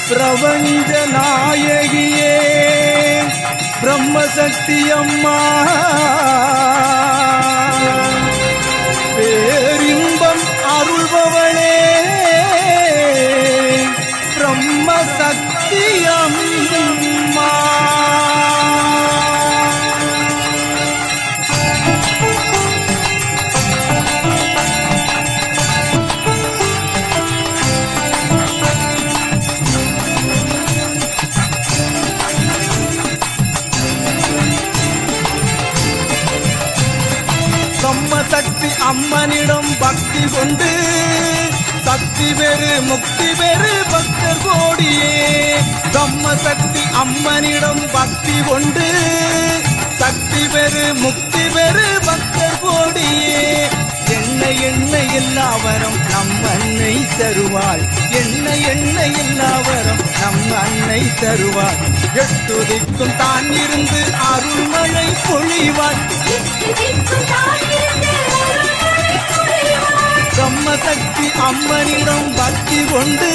பிரபஞ்ச நாயகியே பிரம்மசக்தி அம்மா பேரின்பம் அருள்பவளே பிரம்மசக்தி அம்மா. பிரம்மசக்தி அம்மனிடம் பக்தி கொண்டு சக்தி பெரு முக்தி பெரு பக்தர் கோடியே. பிரம்மசக்தி அம்மனிடம் பக்தி கொண்டு சக்தி பெரு முக்தி பெரு பக்தர் கோடியே. எண்ண எண்ண எல்லாவரம் நம் அன்னை தருவாள். எண்ண எண்ண எல்லாவரம் நம் அன்னை தருவாள். எட்டுதிக்கும் தான் இருந்து அருள்மழை பொழிவாள். பிரம்மசக்தி அம்மனிடம் பக்தி கொண்டு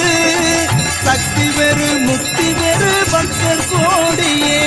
சக்தி பெரு முக்தி பெரு பக்தர் கோடியே.